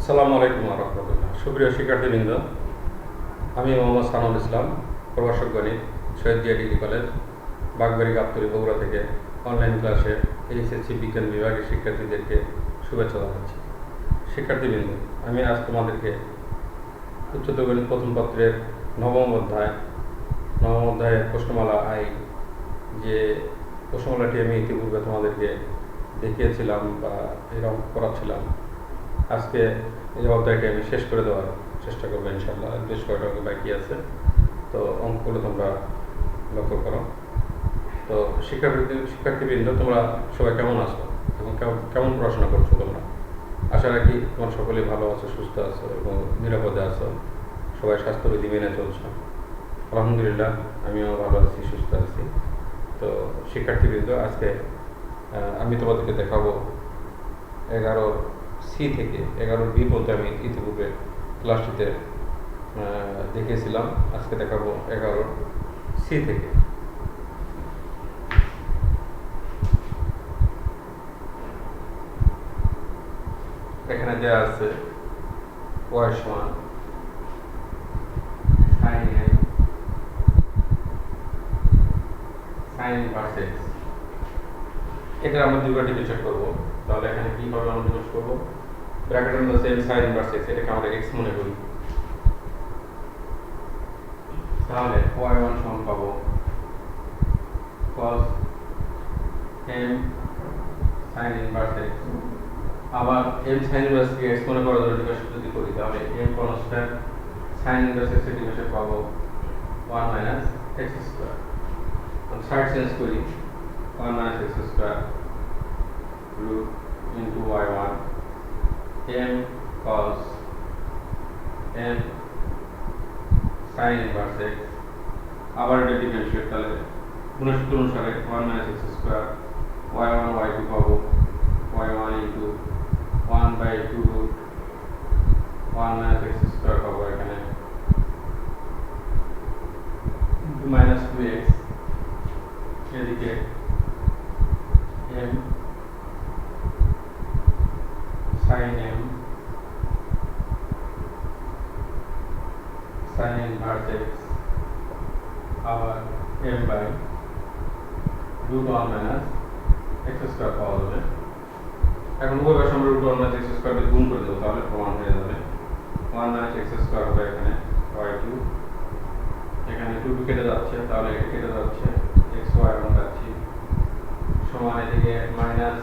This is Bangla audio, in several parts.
আসসালামু আলাইকুম ওয়া রাহমাতুল্লাহ। সুপ্রিয় শিক্ষার্থীবৃন্দ, আমি মোহাম্মদ সানুল ইসলাম, প্রভাষক গণিত, শহীদ জিয়া ডিগ্রি কলেজ, বাগবাড়ি গাবতলী, বগুড়া থেকে অনলাইন ক্লাসে এইচএসসি বিজ্ঞান বিভাগের শিক্ষার্থীদেরকে শুভেচ্ছা জানাচ্ছি। শিক্ষার্থীবৃন্দ, আমি আজ তোমাদেরকে উচ্চতর গণিত প্রথম পত্রের নবম অধ্যায়ের প্রশ্নমালা যে প্রশ্নমালাটি আমি ইতিপূর্বে তোমাদেরকে দেখিয়েছিলাম বা এরকম করাচ্ছিলাম, আজকে এই অধ্যায়টি আমি শেষ করে দেওয়ার চেষ্টা করবো ইনশাল্লাহ। বেশ কয়েকটা বাকি আছে, তো অঙ্কগুলো তোমরা লক্ষ্য করো। তো শিক্ষার্থীবৃন্দ, তোমরা সবাই কেমন আছো এবং কেমন পড়াশোনা করছো? তোমরা আশা রাখি তোমরা সকলেই ভালো আছো, সুস্থ আছো এবং নিরাপদে আছো, সবাই স্বাস্থ্যবিধি মেনে চলছো। আলহামদুলিল্লাহ, আমিও ভালো আছি, সুস্থ আছি। তো শিক্ষার্থীবৃন্দ, আজকে আমি তোমাদেরকে দেখাবো 11C থেকে 11B বলতে আমি ইতিপূর্বে ক্লাসটিতে দেখিয়েছিলাম। আজকে দেখাবো 11C থেকে। এখানে দেওয়া আছে y সমান sin ইনভার্স x। এটা আমরা দুইবার ডিফারেন্সিয়েট করবো। তাহলে এখানে কিভাবে আমরা ডিফারেন্স করবো? ব্র্যাকেটের মধ্যে সেম sin ইনভার্স x, এটাকে আমরা x মনে করি। তাহলে y1 সমান পাবো cos m sin inverse x। আবার m sin ইনভার্স কে x মনে করার জন্য ডিফারেন্স যদি করি, তাহলে m constant sin inverse x এর ডিফারেন্স পাবো 1 minus x square. Side change করি, 1 minus x square root into y1 m cos m sin inverse x। আবার এটা ডিফারেন্সিয়েট, তাহলে গুণের সূত্র অনুসারে 1 minus x square y1 y2 পাবো y1 into 1/2 root 1 minus x square পাবো এখানে minus 2x। এদিকে m sin m sin inverse x আবার m by root 1 minus x square পাওয়া যাবে। এখন উভয় পাশে আমরা root 1 minus x square দিয়ে গুণ করে দেবো, তাহলে প্রমাণ হয়ে যাবে 1 minus x square হবে এখানে y2। এখানে 2 কেটে যাচ্ছে, তাহলে এটা কেটে যাচ্ছে, x y1 পাচ্ছি সমান এদিকে minus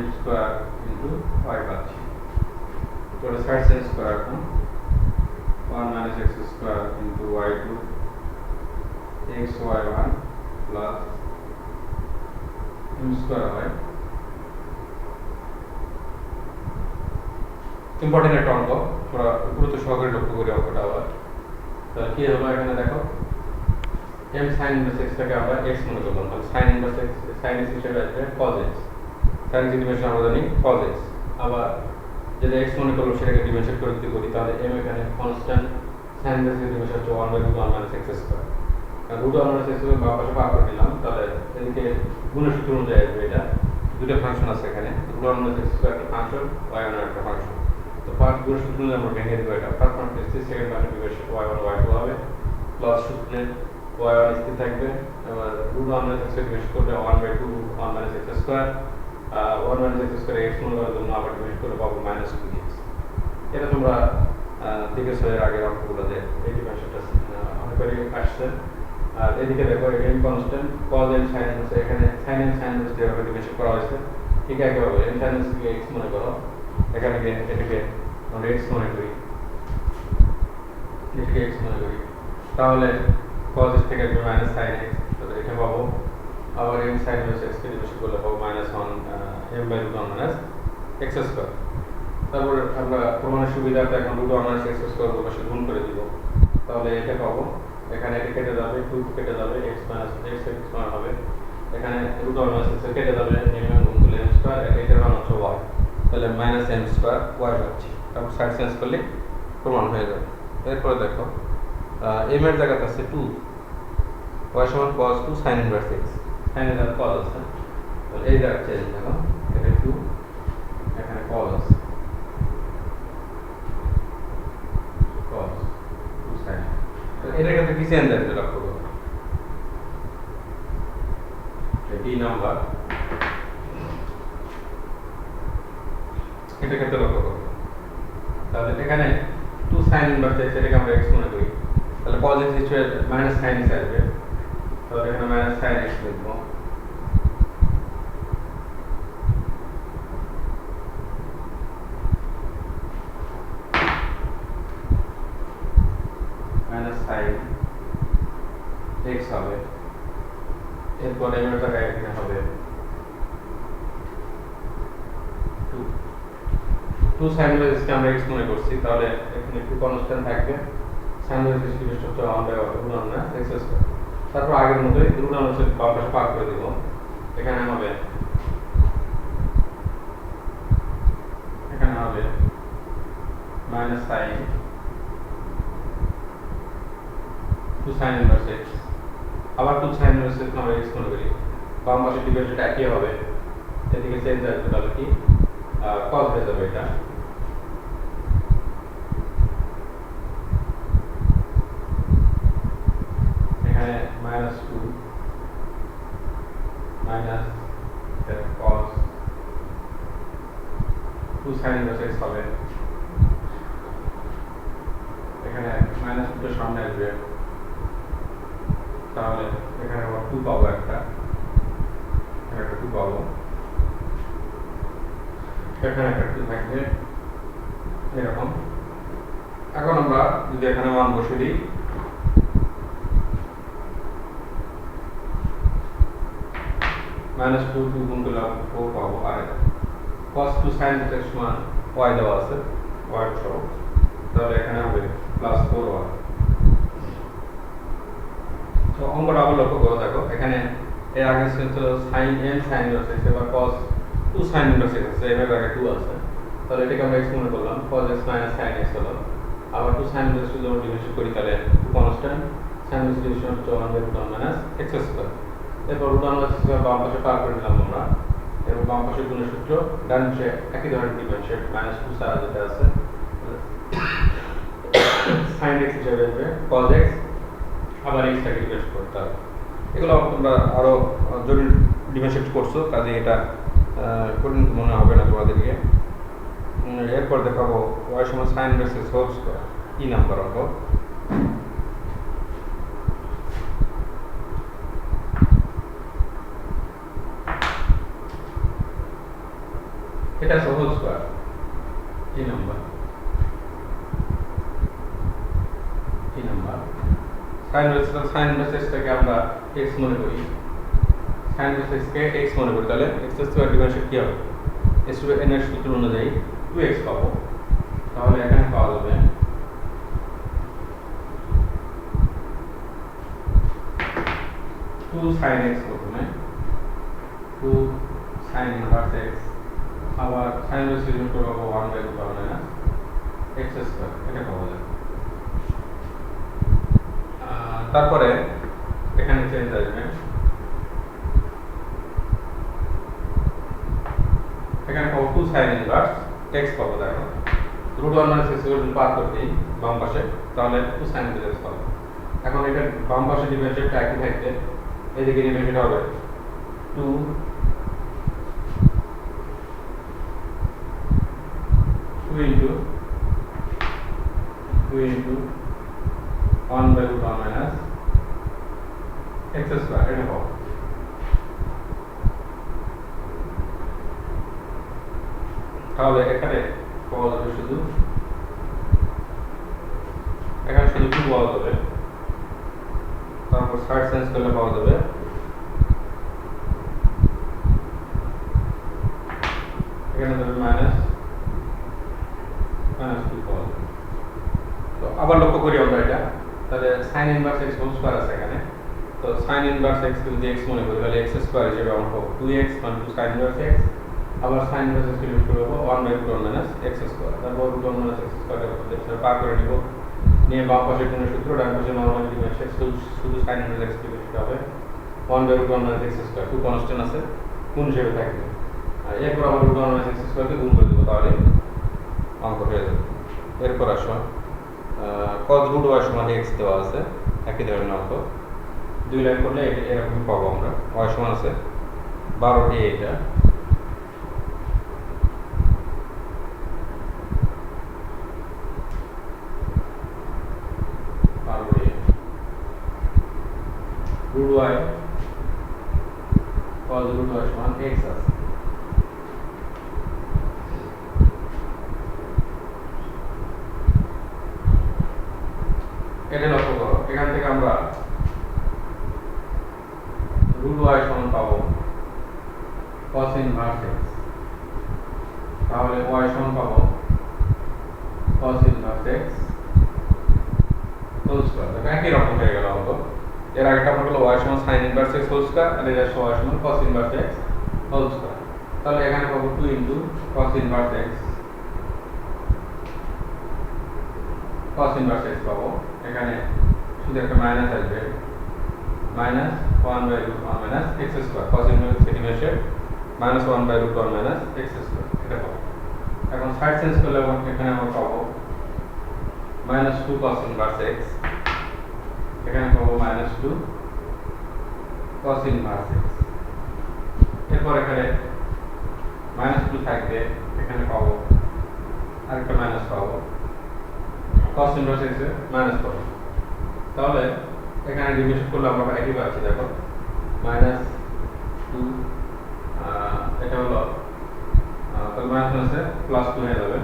m square into y পাচ্ছি। তাহলে সাইড চেঞ্জ করা এখন 1 minus x square into y2 x y1 plus m square y। Important একটা অঙ্ক, তোমরা গুরুত্ব সহকারে লক্ষ্য করি অঙ্কটা। আবার তাহলে কি হলো, এখানে দেখো m sin inverse x টাকে আমরা x মনে করলাম, তাহলে sin inverse x sin x হিসেবে আসবে cos x। sin x dimension আমরা জানি cos x। আবার যেটা x মনে করলাম সেটাকে ডিমেনশন করে দিতে করি, তাহলে m এখানে কনস্ট্যান্ট sin inverse এর ডিমেনশন হচ্ছে 1/√1 minus x square। আর √1 minus x square বাম পাশে পার করে দিলাম, তাহলে এদিকে গুণের সূত্র অনুযায়ী আসবে। এটা দুটো ফাংশন আছে এখানে, √1 minus x square একটা ফাংশন, y1 একটা ফাংশন। তো ফার্স্ট গুণের সূত্র অনুযায়ী আমরা ভেঙে দেবো। এটা ফার্স্ট ফাংশন এসেছে, second function dimension y1 y2 হবে প্লাস সূত্রে y1 স্থির থাকবে। এবার √1 minus x square ডিমেনশন করলে 1/√1 minus x square 1 minus x square x মনে করার জন্য আবার ডিমেনশন করে পাবো minus 2x। এটা তোমরা দেখেছো এর আগের অঙ্কগুলোতে, এই ডিমেনশনটা অনেকবারই আসছে। আর এদিকে দেখো m constant cos m sin inverse, এখানে sin m sin inverse যেভাবে ডিমেনশন করা হয়েছে ঠিক একইভাবে m sin inverse কে x মনে করো, এখানে এটাকে আমরা x মনে করি, এটাকে x মনে করি, তাহলে cos x থেকে আসবে minus sin x, তাহলে এটা পাবো। আবার m sin inverse x কে ডিমেনশন করলে পাবো minus 1 m/√1 minus x square। তারপর আমরা প্রমাণের সুবিধাতে এখন √1 minus x square এর পাশে গুণ করে দিব, তাহলে এটা পাবো। এখানে এটা কেটে যাবে, 2 কেটে যাবে, x minus x সমান হবে এখানে √1 minus x কেটে যাবে, m গুণ করলে m স্কয়ার, এটার মান হচ্ছে y, তাহলে minus m স্কয়ার y পাচ্ছি। তারপর সাইড চেঞ্জ করলে প্রমাণ হয়ে যাবে। এরপরে দেখো m এর জায়গাতে আছে 2, y সমান cos 2 sin inverse x, sin এর cos আছে, তাহলে এই জায়গা চেঞ্জ দেখো, এটা 2 এখানে cos আছে, চেঞ্জ আসবে লক্ষ্য করো। ডি নাম্বার এটা ক্ষেত্রে লক্ষ্য করো। তাহলে এখানে 2 sin ইনভার্স x এটাকে আমরা x মনে করি, তাহলে cos x হিসেবে মাইনাস sin x আসবে, তাহলে এখানে মাইনাস sin x লিখবো। মাইনাস sin x হবে, এরপরে এর জায়গায় এখানে হবে 2 sin inverse কে আমরা x মনে করছি, তাহলে এখানে একটু কনস্ট্যান্ট থাকবে, sin inverse কি বেশ হচ্ছে 1/√1 না x স্কয়ার। তারপর আগের মতোই √1 এর সাথে বাম পাশে পার করে দেব, এখানে হবে minus sin 2 sin inverse x, আবার 2 sin inverse x আমরা x মনে করি, বাম পাশে ডিভাইডেড একই হবে, এদিকে চেঞ্জ আসবে, তাহলে কি cos হয়ে যাবে এটা। এখানে -2 minus cos 2 sin inverse x হবে, এখানে -2 সামনে আসবে, তাহলে এখানে আবার 2 পাবো, একটা 2 পাবো, এখানে একটা 2 থাকবে এরকম। এখন আমরা যদি এখানে মান বসিয়ে দিই, -2 গুণ করলে 4 পাবো, আর cos 2 sin x সমান y দেওয়া আছে, y সহ, তাহলে এখানে হবে +4y। তো অঙ্কটা আবার লক্ষ্য করে দেখো, এখানে এর আগে ছিল sin n sin inverse x, এবার cos 2 sin inverse x আছে, এর আগে 2 আছে, তাহলে এটাকে আমরা x মনে করলাম, cos x minus sin x হলো। আবার 2 sin inverse যদি আমরা ডিভিশন করি, তাহলে 2 কনস্ট্যান্ট, sin inverse ডিভিশন হচ্ছে 1/√1 minus x স্কয়ার। এরপর √1 x স্কয়ার বাম পাশে পার করে নিলাম আমরা, এবং বাম পাশে গুণের সূত্র, ডান পাশে একই ধরনের ডিফারেন্সিয়েট -2 ছাড়া যেটা আছে sin x হিসেবে আসবে cos x, আবার x টাকে ডিফারেন্স করতে হবে। এগুলো তোমরা আরো জটিল ডিফারেন্সিয়েট করছো, কাজে এটা কঠিন মনে হবে না তোমাদেরকে। এরপর দেখাবো y সমান sin inverse x whole square, কি নাম্বার অঙ্ক। এটা আছে হোল স্কয়ার, কি নাম্বার sin inverse x টাকে আমরা x মনে করি, sin inverse x কে x মনে করি, তাহলে x স্কয়ার ডিভাইডেড কি হবে, s টু n এর সূত্র অনুযায়ী 2x পাবো, তাহলে এখানে পাওয়া যাবে 2 sin x, প্রথমে 2 sin inverse x, আবার sin inverse equal to 1/√1 minus x square, এটা পাওয়া যাবে। তারপরে এখানে চেঞ্জ আসবে, এখানে পাবো 2 sin inverse x পাবো, দেখো √1 minus x স্কয়ার পার করতেই বাম পাশে, তাহলে 2 sin inverse x পাবো। এখন এটা বাম পাশে ডিভাইডেডটা একই থাকবে, এদিকে ডিভাইডেড হবে 2 into 1/√1 minus x স্কয়ার, এটা পাবো। তাহলে এখানে পাওয়া যাবে শুধু 2 পাওয়া যাবে, তারপর সাইড চেঞ্জ করলে পাওয়া যাবে এখানে যাবে -2 পাওয়া যাবে। তো আবার লক্ষ্য করি আমরা এটা, তাহলে sin inverse x whole square আছে এখানে, তো sin inverse x কে যদি x মনে করি, তাহলে x স্কয়ার হিসেবে আমরা পাবো 2x = sin inverse x, আবার sin inverse x কে লিমিট করব 1/√1 minus x স্কয়ার, তারপর √1 minus x স্কয়ার কে পার করে নিব, নিয়ে বাম পাশে গুণের সূত্র, ডান পাশে নরমাল ডিভাইডেড শুধু sin inverse x কে লিখতে হবে 1/√1 minus x স্কয়ার, 2 কনস্ট্যান্ট আছে, গুণ হিসেবে থাকবে, আর এরপর আমরা √1 minus x স্কয়ার কে গুণ করে দেব, তাহলে অঙ্ক হয়ে যাবে। এরপর আসো cos √y সমান x দেওয়া আছে, একই ধরনের অঙ্ক 2 লাইন করলে এরকম পাবো আমরা। y সমান আছে 12 এটা, root y cos root y সমান x আছে। এটা লক্ষ্য করো, এখান থেকে আমরা root y সমান পাবো cos inverse x, তাহলে y সমান পাবো cos inverse x whole square. একই রকম হয়ে গেল অঙ্ক। এর আগেটা আমরা হলো y সমান sin inverse x whole square, আর এটা y সমান cos inverse x whole square. তাহলে এখানে পাবো 2 cos inverse x, cos inverse x পাবো। এখানে শুধু একটা মাইনাস আসবে, minus 1/√1 minus x square, cos inverse x ইনভার্সে মাইনাস 1/√1 মাইনাস x স্কয়ার, এটা পাবো। এখন সাইড চেঞ্জ করলে এখানে আমরা পাবো মাইনাস 2 cos inverse x, এখানে পাবো মাইনাস 2 cos inverse x। এরপর এখানে মাইনাস 2 থাকবে, এখানে পাবো আরেকটা মাইনাস পাবো, cos inverse x এর মাইনাস পাবো। তাহলে এখানে ডিভিশন করলে আমরা একই পাচ্ছি, দেখো মাইনাস 2, এটা হলো তাহলে মাইনাস আছে প্লাস 2 হয়ে যাবে,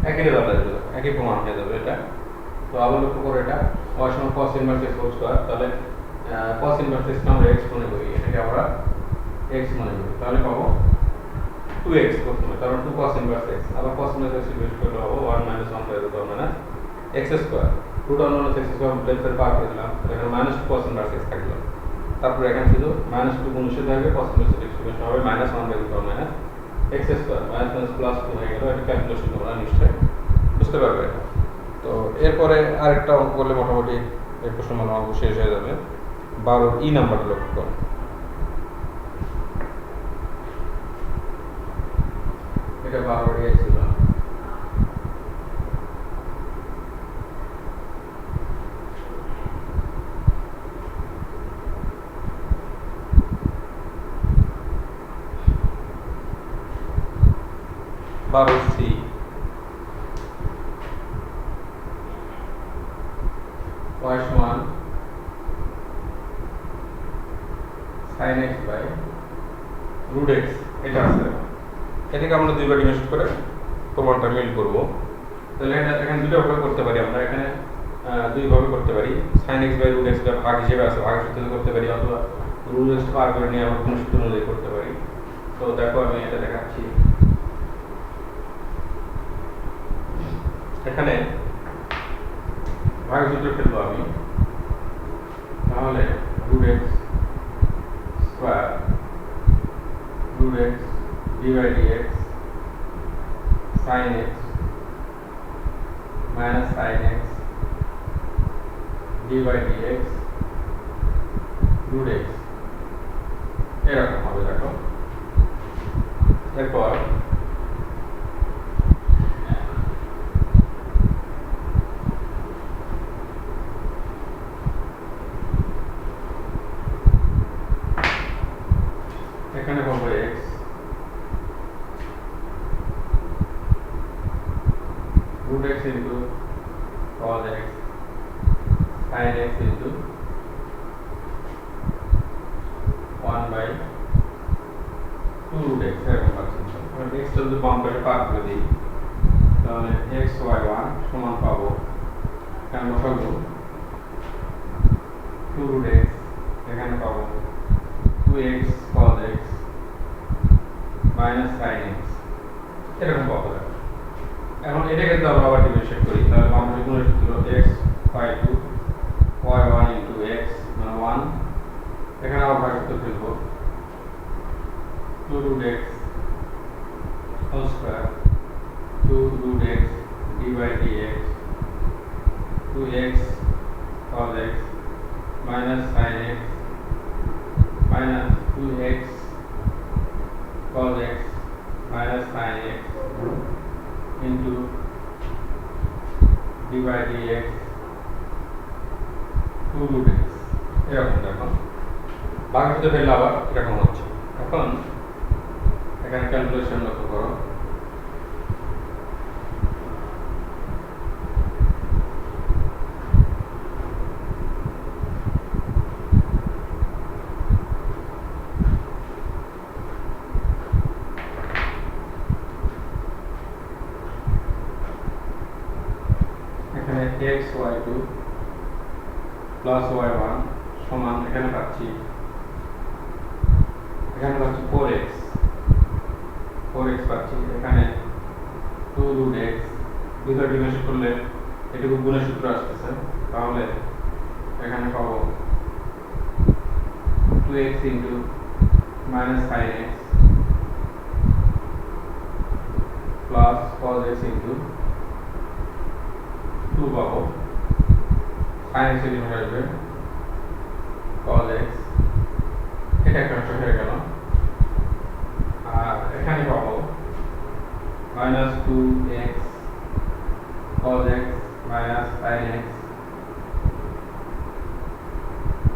একই রেজাল্ট আসবে, একই প্রমাণ হয়ে যাবে এটা। তো আবার লক্ষ্য করো, এটা y সমান cos inverse x whole square, তাহলে cos inverse x আমরা x মনে করি, এটাকে আমরা x মনে করি, তাহলে পাবো 2x প্রথমে, তারপর 2 cos inverse x, আবার cos inverse x ইনভার্স করলে পাবো 1 - 1/√1 minus x square, √1 minus x square left পার করে দিলাম, এখানে মাইনাস 2 cos inverse x থাকলো। তারপর এখানে শুধু মাইনাস 2 গুণ নিষেধ থাকবে, cos inverse x ইনভার্স হবে -1/√1 minus x square, minus plus 2 হয়ে গেল। এটা ক্যালকুলেশন তোমরা নিশ্চয়ই বুঝতে পারবে এটা। তো এরপরে আরেকটা অঙ্ক করলে মোটামুটি এই প্রশ্ন অঙ্ক শেষ হয়ে যাবে। 12 ই নাম্বারটা লক্ষ্য করো, এটা 12 এ ছিল, সি y সমান sin x by root x, এটা আছে। এটাকে আমরা দুইবার ডিভাইড করে প্রমাণটা মিল করব। তাহলে এটা এখানে দুটো ভাবে করতে পারি আমরা, এখানে দুই ভাবে করতে পারি। sin x by root x টা ভাগ হিসেবে আছে, ভাগের সূত্রে করতে পারি, অথবা root x পার করে নিয়ে আমরা কোন সূত্র অনুযায়ী করতে পারি। তো দেখো আমি এটা দেখাচ্ছি। এখানে ভাগের সূত্র ফেলবো আমি, তাহলে root x square root x divided dx sin x minus sin x divided dx root x এরকম হবে। দেখো এরপর এখানে পাবো x root x into cos x sin x into 1/2 root x এরকম পাচ্ছি। x টা যদি বাম পাশে পার করে দিই, তাহলে xy1 সমান পাবো, এখানে বসাবো 2 root x, এখানে পাবো 2x cos x minus sin x, এরকম পাবো। এখন এটাকে যদি আমরা আবার ডিফারেন্সিয়েট করি, তাহলে আমরা গুণের সূত্র x by 2 y1 into x মানে 1, এখানে আবার ভাগের সূত্র ফেলবো 2 root x whole square 2 root x d by dx 2x cos x minus sin x minus 2x cos x minus sin x into d by dx 2 root x এরকম দেখো বাকি সাথে ফেললে আবার এরকম হচ্ছে। এখন এখানে ক্যালকুলেশন লক্ষ্য করো, এখানে xy2 প্লাস y1 সমান এখানে পাচ্ছি 4x পাচ্ছি, এখানে 2 root x দুটো ডিভাইড করলে এটুকু গুণের সূত্র আসতেছে, তাহলে এখানে পাবো 2x into minus sine x plus cos x into 2 পাবো, সাইন x এর ডিভাইড আসবে cos x, এটা একটা অংশ হয়ে গেল। আর এখানে পাবো minus 2x cos x minus sin x,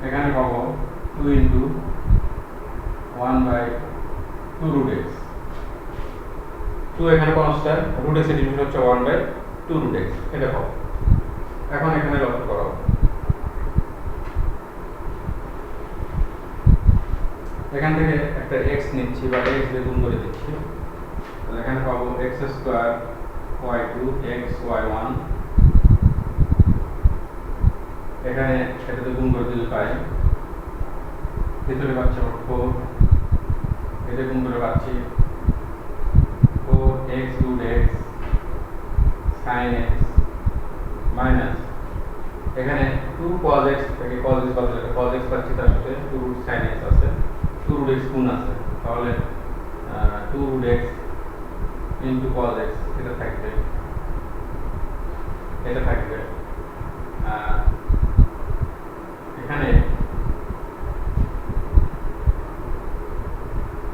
এখানে পাবো 2 ইন্টু 1/2 root x, 2 এখানে কনস্ট্যান্ট, root x এর ডিভিশন হচ্ছে 1/2 root x, এটা পাবো। এখন এখানে লক্ষ্য করো, এখান থেকে একটা x নিচ্ছি বা x দিয়ে গুণ করে দিচ্ছি, এখানে পাবো x square y2 x y1, এখানে এটাতে গুণ করে দিলে পাই, ভিতরে পাচ্ছি 4, এটা গুণ করে পাচ্ছি 4x root x sin x minus এখানে 2 cos x থেকে cos x বাদ দিলে cos x পাচ্ছি, তার সাথে 2 root sin x আছে, 2 root x গুণ আছে, তাহলে 2 root x into cos x এটা থাকবে,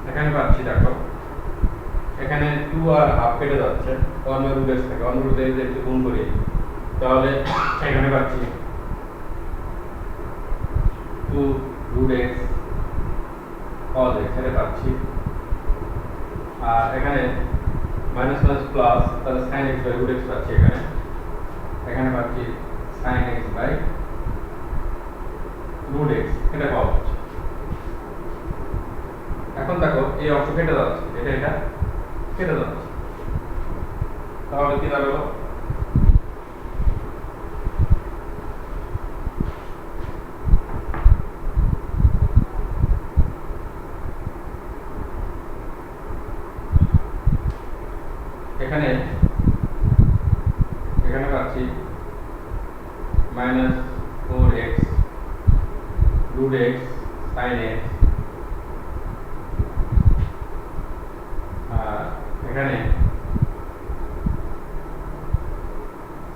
এখানে পাচ্ছি দেখো, এখানে 2 আর হাফ কেটে যাচ্ছে, 1 root x থেকে 1 root x একটু গুণ করি, তাহলে এখানে পাচ্ছি 2 root x cos x এটা পাচ্ছি, আর এখানে মাইনাস মাইনাস প্লাস, তাহলে sin x by root x পাচ্ছি, এখানে পাচ্ছি sin x by root x এটা পাওয়া যাচ্ছে। এখন দেখো এই অংশ কেটে যাচ্ছে, এটা কেটে যাচ্ছে, তাহলে কি দাঁড়ালো, এখানে পাচ্ছি minus 4x root x sin x, আর এখানে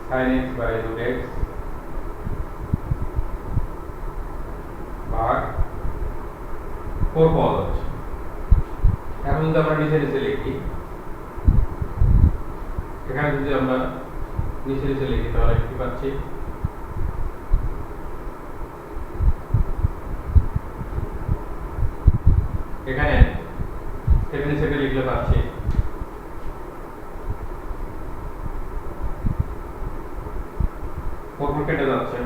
sin x by root x ভাগ 4 পাওয়া যাচ্ছে। এখন যদি আমরা নিচে লিখি, এখানে যদি আমরা নিচে লিখি তাহলে কি পাচ্ছি, এখানে সেভেন লিখলে পাচ্ছি ফোর কেটে যাচ্ছে,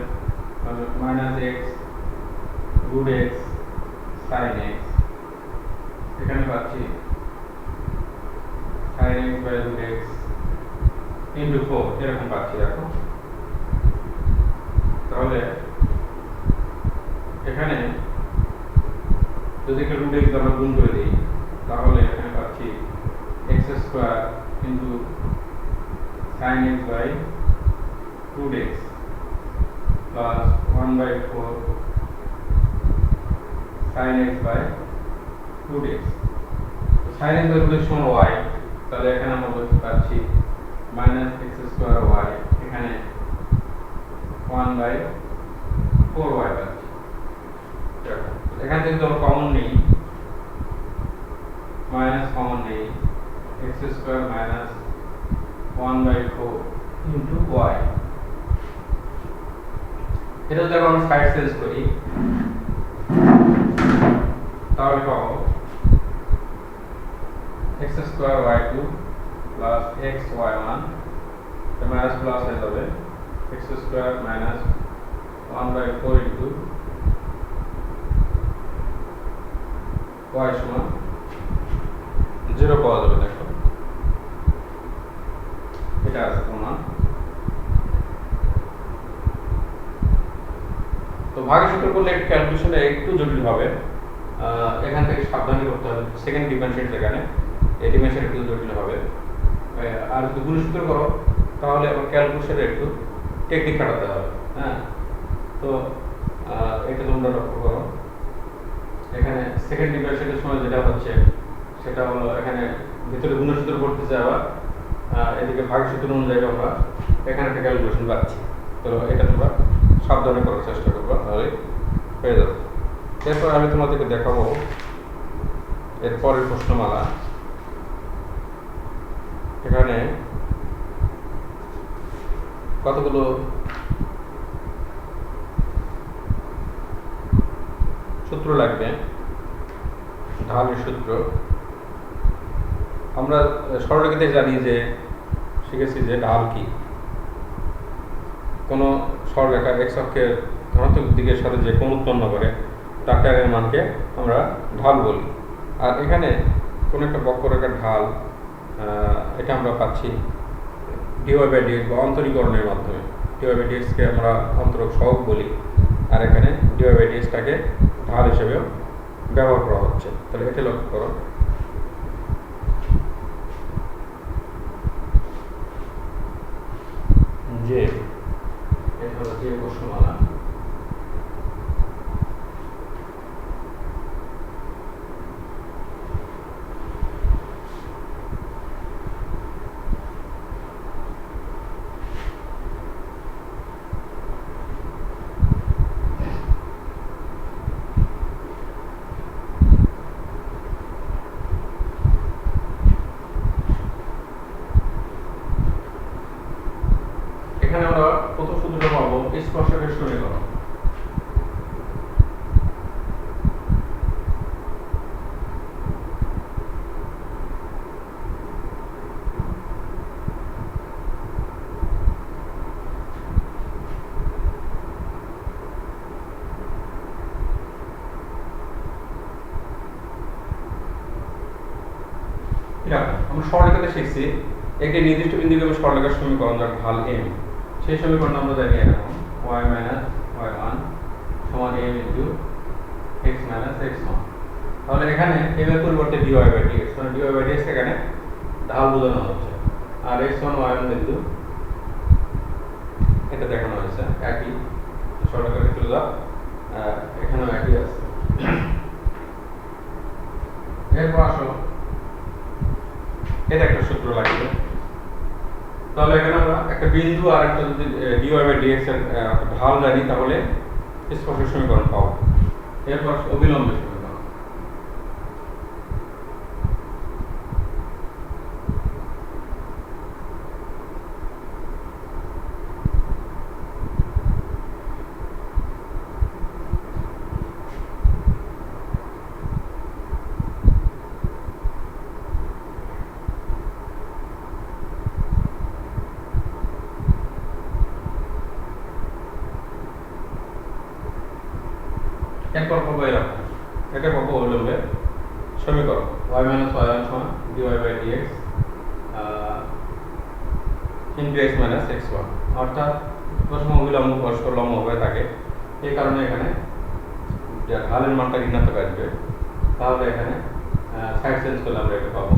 minus x root x sin x, এখানে পাচ্ছি sin x by root x into 4 এরকম পাচ্ছি। দেখো তাহলে এখানে যদি root x আমরা গুণ করে দিই, তাহলে এখানে পাচ্ছি x square into sin x by root x plus 1/4 sin x by root x, sin x by root x সমান y, তাহলে এখানে আমরা বলতে পারছি মাইনাস x স্কয়ার y, এখানে 1/4y পাচ্ছি। এখান থেকে আমরা কমন নেই, মাইনাস কমন নেই, x square minus 1/4 into y, এটা যদি আমরা সাইড চেঞ্জ করি তাহলে পাবো x square y2 plus x y1 minus plus হয়ে যাবে x square minus 1/4 into y সমান 0 পাওয়া যাবে। দেখো এটা আছে প্রমাণ। তো ভাগের সূত্র করলে একটু ক্যালকুলেশনটা একটু জটিল হবে, এখান থেকে সাবধানে করতে হবে। সেকেন্ড ডিফারেন্সিয়েট এখানে এই ডিফারেন্সিয়েট একটু জটিল হবে। আর যদি গুণ সূত্র করো তাহলে আবার ক্যালকুলেশনে একটু টেকনিক খাটাতে হবে। হ্যাঁ, তো এটা তোমরা লক্ষ্য করো। এখানে সেকেন্ড ডিফারেন্সিয়েটের সময় যেটা হচ্ছে সেটা হলো এখানে ভিতরে গুণ সূত্র করতেছে, আবার এদিকে ভাগের সূত্র অনুযায়ী আমরা এখানে একটা ক্যালকুলেশন পাচ্ছি। তো এটা তোমরা সাবধানে করার চেষ্টা করবো, তাহলে হয়ে যাবে। এরপর আমি তোমাদেরকে দেখাবো এরপরের প্রশ্নমালা। এখানে কতগুলো সূত্র লাগবে, ঢালের সূত্র। আমরা সরলরেখাতে জানি যে শিখেছি যে ঢাল কি, কোনো সরলরেখা x অক্ষের ধনাত্মক দিকের সাথে যে কোণ উৎপন্ন করে তার ট্যানের মানকে আমরা ঢাল বলি। আর এখানে কোনো একটা বক্ররেখার ঢাল, এটা আমরা পাচ্ছি dy/dx বা অন্তরীকরণের মাধ্যমে। dy/dx কে আমরা অন্তরক সহগ বলি, আর এখানে dy/dx টাকে ঢাল হিসেবেও ব্যবহার করা হচ্ছে। তাহলে এটা লক্ষ্য করো। যে এটা হলো যে প্রশ্নমালা। এখানে আমরা প্রথম সূত্রটা পাবো স্পর্শকের সমীকরণ। আমরা সরলরেখাতে শিখছি একটি নির্দিষ্ট বিন্দুকে আমি সরলরেখার সমীকরণ যার ঢাল m, সেই সমীকরণ আমরা জানি এরকম y মাইনাস y1 সমান m into x minus x1। তাহলে এখানে m এর পরিবর্তে dy/dx, মানে dy/dx এখানে ঢাল বোঝানো হচ্ছে, আর x1 y1 বিন্দু এটা দেখানো হয়েছে একই সরলরেখার ক্ষেত্রে যা এখানেও একই আছে। এরপর আসো এটা একটা সূত্র লাগবে। তাহলে এখানে আমরা একটা বিন্দু আর একটা যদি dy/dx এর ঢাল জানি তাহলে স্পর্শের সমীকরণ পাবো। এরপর অবিলম্বের সমীকরণ। এরপর পাবো এরকম, এটা পাবো অবিলম্বের সমীকরণ y মাইনাস y1 সমান dy/dx into x minus x1, অর্থাৎ প্রথম অবিলম্ব পরস্পর লম্ব হয়ে থাকে। এই কারণে এখানে ঢালের মানটা ঋণাত্মক আসবে, তাহলে এখানে সাইড চেঞ্জ করলে আমরা এটা পাবো।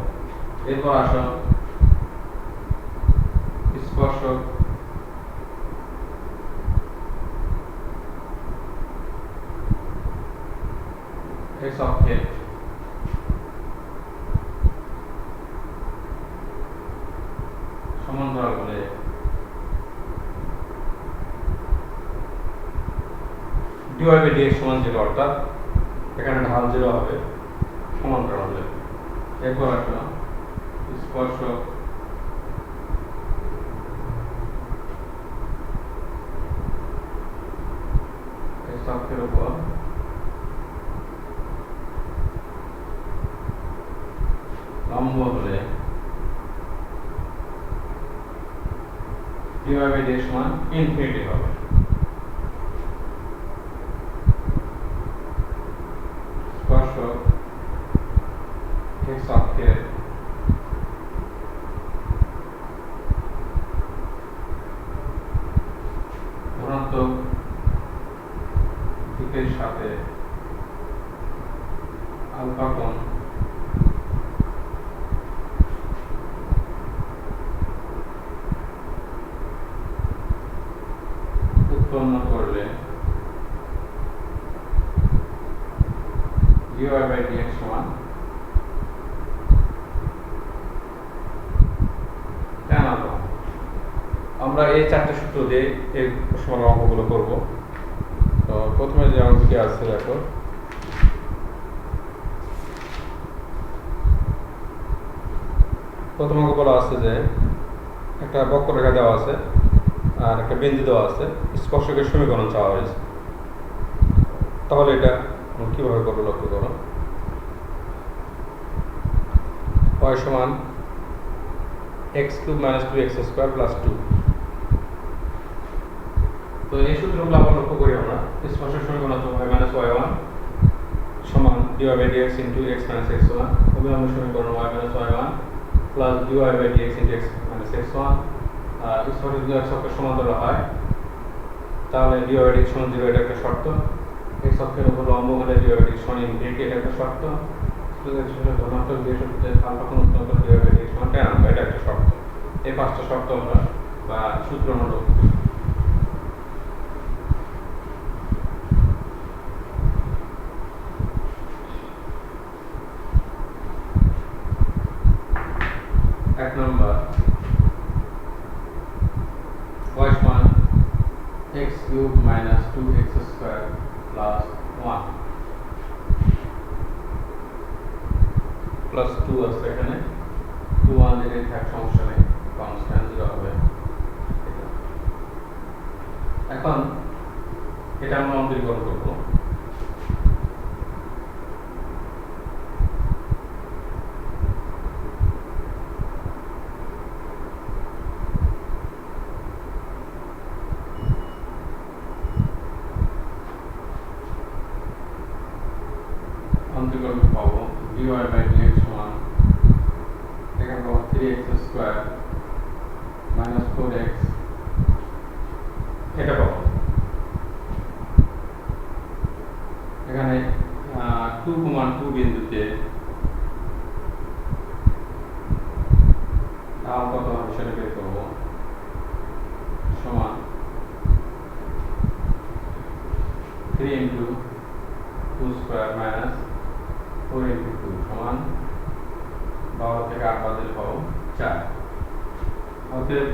এরপর আসো স্পর্শক x অক্ষের সমান্তরাল হলে dy/dx সমান 0, অর্থাৎ এখানে ঢাল 0 হবে সমান্তরাল হলে। এরপর আসো স্পর্শক অক্ষের উপর লম্ব হলে dy by dx সমান ইনফিনিটি হবে। স্পর্শক x অক্ষের ধনাত্মক দিকের সাথে আলফা কোণ উৎপন্ন করলে dy by dx সমান tan আলফা। আমরা এই চারটি সূত্র দিয়ে এই প্রশ্নের অঙ্কগুলো করব। তো প্রথমে যে অঙ্কটি আছে দেখো, প্রথম অঙ্ক বলা আছে যে একটা বক্ররেখা দেওয়া আছে আর একটা বিন্দু দেওয়া আছে, স্পর্শকের সমীকরণ চাওয়া হয়েছে। তাহলে এটা কিভাবে করবো লক্ষ্য করো। y সমান x³ - 2x² + 2। তো এই সূত্রগুলো আবার লক্ষ্য করি আমরা। স্পর্শক সমীকরণ হচ্ছে y - y1 সমান dy by dx * x - x1, অভিলম্ব সমীকরণ y - y1 plus dy by dx * x - x1। স্পর্শক যদি x অক্ষের সমান্তরাল হয় তাহলে dy by dx সমান 0, এটা একটা শর্ত। x অক্ষের উপর লম্ব হলে dy by dx সমান ইনফিনিটি, এটা একটা শর্ত। ধনাত্মক দিয়ে সূত্রে আলফা কোণ উৎপন্ন করে dy by dx সমান tan আলফা, এটা একটা শর্ত। এই পাঁচটা শর্ত আমরা বা সূত্র আমরা লক্ষ্য করি। এক নম্বর, y সমান x³ - 2x² + 1 প্লাস 2 আছে এখানে, 2 1 এর থাক সমস্যা নেই, কনস্ট্যান্ট 0 হবে। এখন এটা আমরা অন্তরীকরণ করব। অন্তরীকরণ পাবো dy by dx সমান এখানে পাবো 3x² - 4x, এটা পাবো। এখানে 2,2 বিন্দুতে ঢাল কত হবে সেটা বের করব। সমান 3 × 2² - 4 × 2 সমান 12 থেকে 8 বাদ দিলে পাবো 4। অতএব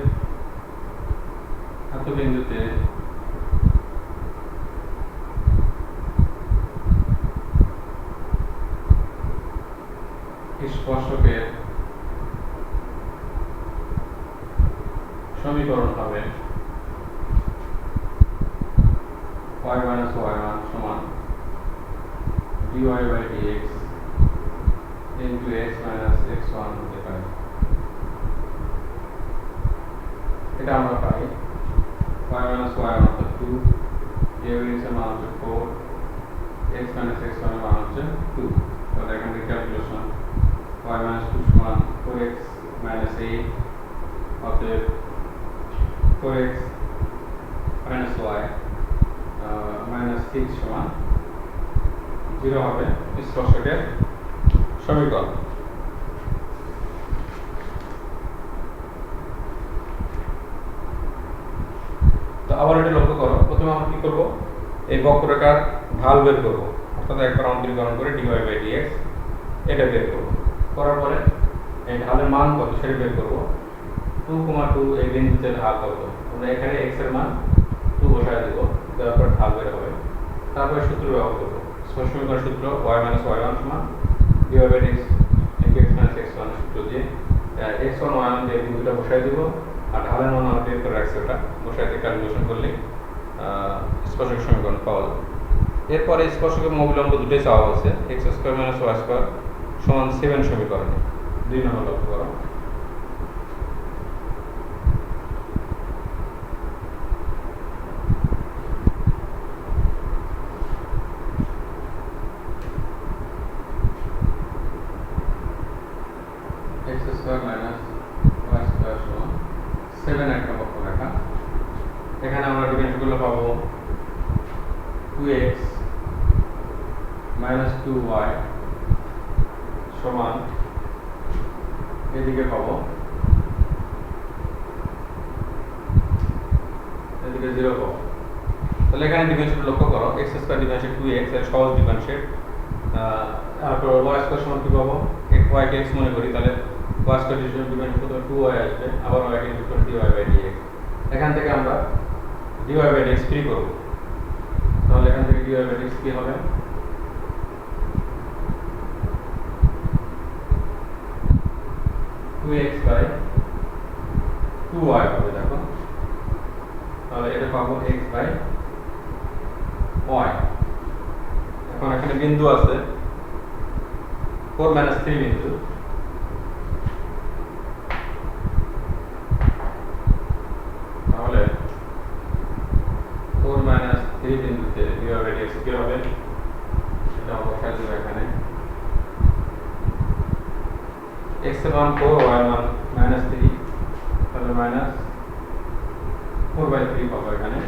এত বিন্দুতে স্পর্শকের সমীকরণ হবে y - y1 সমান dy by dx into x - x1 হতে পারে। এটা আমরা পাই y - y1 অর্থাৎ 2, dy by dx এর মান হচ্ছে 4, x - x1 এর মান হচ্ছে 2। তাহলে এখানে ক্যালকুলেশন y - 2 সমান 4x - 8, অতএব 4x - y -6 সমান 0 হবে স্পর্শকের সমীকরণ। তো আবার এটা লক্ষ্য করো, প্রথমে আমরা কি করব, এই বক্ররেখার ঢাল বের করব, অর্থাৎ একবার অন্তরীকরণ করে dy by dx এটা বের করব। করার পরে এই ঢালের মান কত সেটা বের করব। 2,2 এই বিন্দুতে ঢাল কত, আমরা এখানে x এর মান 2 বসায় দেব, দেওয়ার পর ঢাল বের হবে। তারপরে সূত্র ব্যবহার করব, স্পর্শক সমীকরণ সূত্র y - y1 সমান dy by dx into x - x1 সূত্র দিয়ে x1 y1 দিয়ে বিন্দুটা বসায় দেব, আর ঢালের মান আমরা বের করে রাখছি, ওটা বসায় দিয়ে ক্যালকুলেশন করলে স্পর্শক সমীকরণ পাওয়া যাবে। এরপরে স্পর্শক এবং অবিলম্ব দুটোই চাওয়া হচ্ছে x square minus y square সমান 7 সমীকরণে 2 নম্বর লক্ষ্য করো। x square minus y square সমান 7 একটা বক্ররেখা। এখানে আমরা ডিফারেন্সগুলো পাবো 2x মাইনাস 2y সমান এদিকে পাবো এদিকে 0 পাবো। তাহলে এখানে ডিফারেন্সিয়েট লক্ষ্য করো x স্কয়ার ডিফারেন্সিয়েট 2x এর সহজ ডিফারেন্সিয়েট তারপর y স্কয়ার সমান কি পাবো y কে x মনে করি তাহলে y স্কয়ার ডিফারেন্সিয়েট করতে 2y আসবে আবার y কে ইনটু dy বাই dx। এখান থেকে আমরা dy বাই dx ফ্রি করব। তাহলে এখান থেকে dy বাই dx কি হবে 2x বাই 2y হবে। দেখো তাহলে এটা পাবো x বাই y। এখন এখানে বিন্দু আছে 4 - 3 বিন্দু। তাহলে 4 - 3 বিন্দুতে dy বাই dx কি হবে এটা বসাই দেব এখানে x এর মান 4 y এর মান -3 তাহলে -4/3 পাবো এখানে।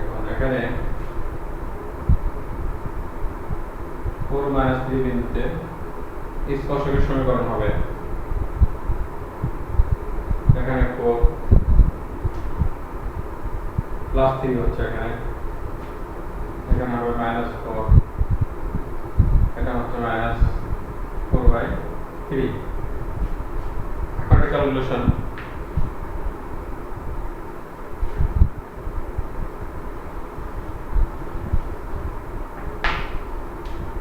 এখন এখানে 4 - 3 বিন্দুতে স্পর্শকের সমীকরণ হবে এখানে 4 + 3 হচ্ছে এখানে হবে -4 এটা হচ্ছে -4/3। এখন এটা ক্যালকুলেশন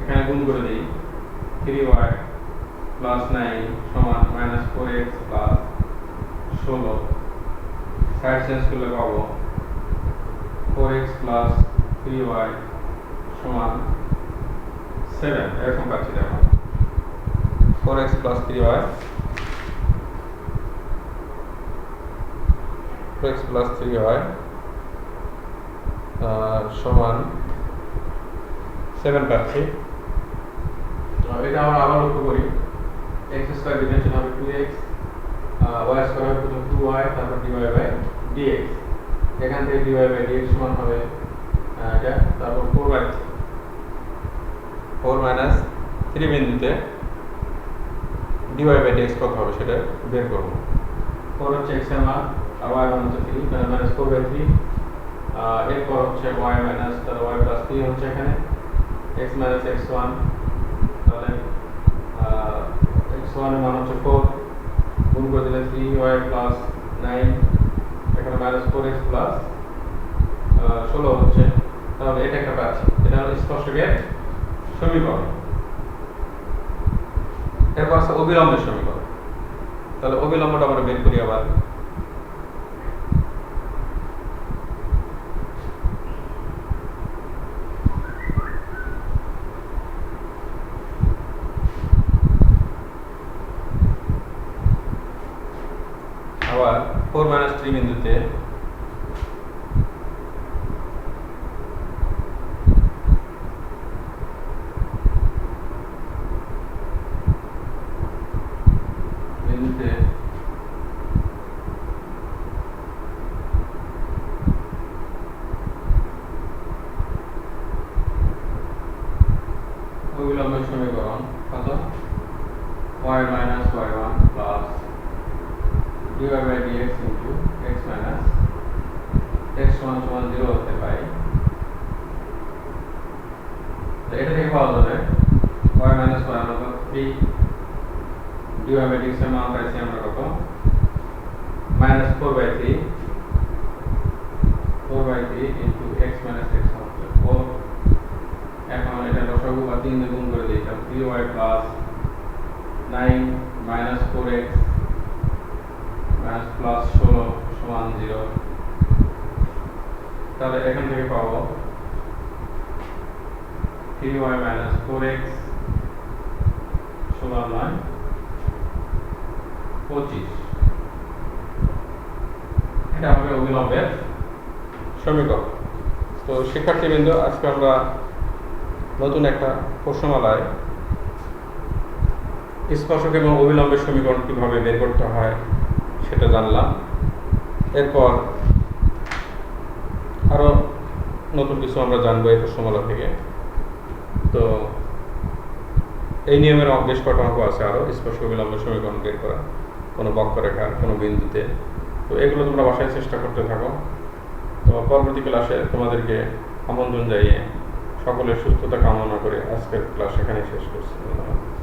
এখানে গুণ করে দিই 3y + 9 সমান -4x + 16 সাইড চেঞ্জ করলে পাবো 4x + 3y সমান 7 এরকম পাচ্ছি। দেখো 4x + 3y 4x + 3y সমান 7 পাচ্ছি। এটা আমরা আবার লক্ষ্য করি x স্কয়ার ডিফারেন্সিয়েশন হবে 2x y স্কয়ার হবে 2y তারপর dy বাই dx। এখান থেকে dy বাই dx সমান হবে এটা তারপর 4 - 3 বিন্দুতে dy বাই dx কত হবে সেটা বের করব। 4 হচ্ছে x এর মান আর y মান হচ্ছে 3 তাহলে -4/3 এরপর হচ্ছে y মাইনাস তাহলে y + 3 হচ্ছে এখানে x - x1 তাহলে x1 এর মান হচ্ছে 4 গুণ করে দিলে 3y + 9 এখানে -4x + 16 হচ্ছে। তাহলে এটা একটা পাচ্ছি এটা হলো স্পর্শকের সমীকরণ। এরপর আছে অবিলম্বের সমীকরণ। তাহলে অবিলম্বটা আমরা বের করি আবার আবার 4 - 3 বিন্দুতে অবিলম্বের সমীকরণ কত y - y1 + dy by dx into x - x1 = 0 হতে পাই। এটা থেকে পাওয়া যাবে y - y আমরা 3 dy বাই dx এর মান পাইছি আমরা কত -4/3 ইনটু x - x1 4। এখন এটা লসাগু বা 3 দিয়ে গুণ করে দিই তাহলে 3y + 9 -4x +16 সমান 0। তাহলে এখান থেকে পাবো 3y মাইনাস 4x সমান নয় 25। এটা হবে অভিলম্বের সমীকরণ। তো শিক্ষার্থীবৃন্দ, আজকে আমরা নতুন একটা প্রশ্নমালায় স্পর্শক এবং অভিলম্বের সমীকরণ কীভাবে বের করতে হয় সেটা জানলাম। এরপর আরও নতুন কিছু আমরা জানবো এই প্রশ্নমালা থেকে। তো এই নিয়মের বেশ কটা অঙ্ক আছে আরও, স্পর্শক অভিলম্বের সমীকরণ বের করা কোনো বক্ররেখার কোনো বিন্দুতে। তো এগুলো তোমরা বাসায় চেষ্টা করতে থাকো। তো পরবর্তী ক্লাসে তোমাদেরকে আমন্ত্রণ জানিয়ে সকলের সুস্থতা কামনা করে আজকের ক্লাস এখানেই শেষ করছি। ধন্যবাদ।